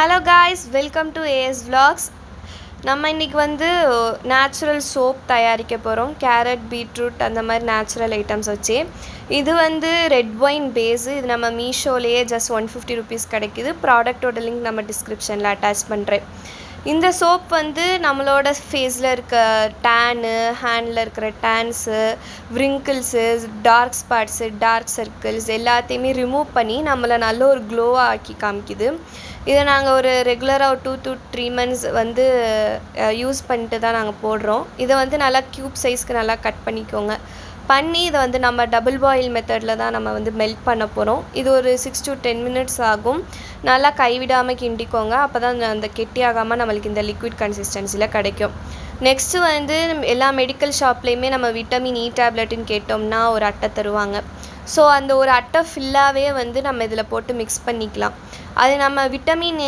Hello guys, welcome to as vlogs. நம்ம இன்றைக்கி வந்து நேச்சுரல் சோப் தயாரிக்க போகிறோம். கேரட், பீட்ரூட் அந்த மாதிரி நேச்சுரல் ஐட்டம்ஸ் வச்சு. இது வந்து ரெட் ஒயின் பேஸு. இது நம்ம மீஷோலேயே ஜஸ்ட் 150 rupees கிடைக்குது. ப்ராடக்டோட லிங்க் நம்ம டிஸ்கிரிப்ஷனில் அட்டாச் பண்ணுறேன். இந்த சோப் வந்து நம்மளோட ஃபேஸில் இருக்க டேனு, ஹேண்டில் இருக்கிற tans, wrinkles, dark spots, dark circles எல்லாத்தையுமே ரிமூவ் பண்ணி நம்மளை நல்ல ஒரு க்ளோவாக ஆக்கி காமிக்குது. இதை நாங்கள் ஒரு ரெகுலராக ஒரு 2 to 3 months வந்து யூஸ் பண்ணிட்டு தான் நாங்கள் போடுறோம். இதை வந்து நல்லா க்யூப் சைஸ்க்கு நல்லா கட் பண்ணிக்கோங்க. பண்ணி இதை வந்து நம்ம டபுள் பாயில் மெத்தடில் தான் நம்ம வந்து மெல்ட் பண்ண போகிறோம். இது ஒரு 6 to 10 minutes ஆகும். நல்லா கைவிடாமல் கிண்டிக்கோங்க. அப்போ தான் அந்த கெட்டியாகாமல் நம்மளுக்கு இந்த லிக்விட் கன்சிஸ்டன்சியில் கிடைக்கும். நெக்ஸ்ட்டு வந்து எல்லா மெடிக்கல் ஷாப்லேயுமே நம்ம விட்டமின் இ டேப்லெட்டுன்னு கேட்டோம்னா ஒரு அட்டை தருவாங்க. ஸோ அந்த ஒரு அட்டை ஃபுல்லாகவே வந்து நம்ம இதில் போட்டு மிக்ஸ் பண்ணிக்கலாம். அது நம்ம விட்டமின்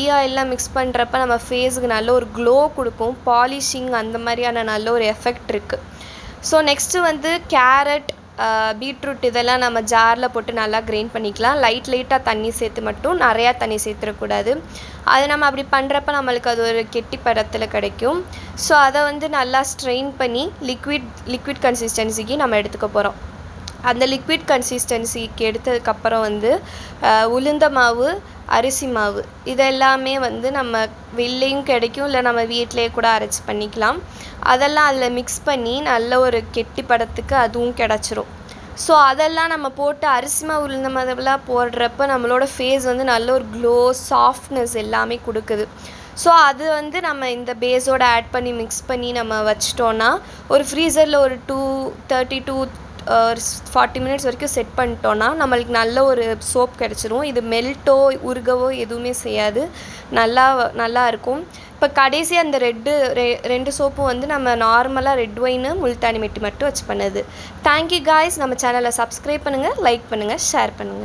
இ ஆயிலெலாம் மிக்ஸ் பண்ணுறப்ப நம்ம ஃபேஸுக்கு நல்ல ஒரு க்ளோ கொடுக்கும். பாலிஷிங் அந்த மாதிரியான நல்ல ஒரு எஃபெக்ட் இருக்குது. ஸோ நெக்ஸ்ட்டு வந்து கேரட், பீட்ரூட் இதெல்லாம் நம்ம ஜாரில் போட்டு நல்லா கிரைண்ட் பண்ணிக்கலாம். லைட்டாக தண்ணி சேர்த்து மட்டும், நிறையா தண்ணி சேர்த்துடக்கூடாது. அது நம்ம அப்படி பண்ணுறப்ப நம்மளுக்கு அது ஒரு கெட்டி பதத்தில் கிடைக்கும். ஸோ அதை வந்து நல்லா ஸ்ட்ரெயின் பண்ணி லிக்விட் கன்சிஸ்டன்சிக்கு நம்ம எடுத்துக்க போகிறோம். அந்த லிக்விட் கன்சிஸ்டன்சிக்கு எடுத்ததுக்கப்புறம் வந்து உளுந்த மாவு, அரிசி மாவு இதெல்லாமே வந்து நம்ம வெளிலேயும் கிடைக்கும், இல்லை நம்ம வீட்டிலேயே கூட அரைச்சி பண்ணிக்கலாம். அதெல்லாம் அதில் மிக்ஸ் பண்ணி நல்ல ஒரு கெட்டி பதத்துக்கு அதுவும் கிடச்சிரும். ஸோ அதெல்லாம் நம்ம போட்டு அரிசி மாவு, உளுந்த மாவுலாம் போடுறப்ப நம்மளோட ஃபேஸ் வந்து நல்ல ஒரு க்ளோ, சாஃப்ட்னஸ் எல்லாமே கொடுக்குது. ஸோ அது வந்து நம்ம இந்த பேஸோடு ஆட் பண்ணி மிக்ஸ் பண்ணி நம்ம வச்சிட்டோன்னா ஒரு ஃப்ரீசரில் ஒரு 30 to 40 minutes வரைக்கும் செட் பண்ணிட்டோன்னா நம்மளுக்கு நல்ல ஒரு சோப் கிடச்சிரும். இது மெல்ட்டோ உருகவோ எதுவுமே செய்யாது, நல்லா இருக்கும். இப்போ கடைசியாக அந்த ரெண்டு சோப்பும் வந்து நம்ம நார்மலாக ரெட் ஒயின், முல்தானி மெட்டி மட்டும் வச்சு பண்ணுது. Thank you guys. நம்ம சேனலை சப்ஸ்கிரைப் பண்ணுங்கள், லைக் பண்ணுங்கள், ஷேர் பண்ணுங்கள்.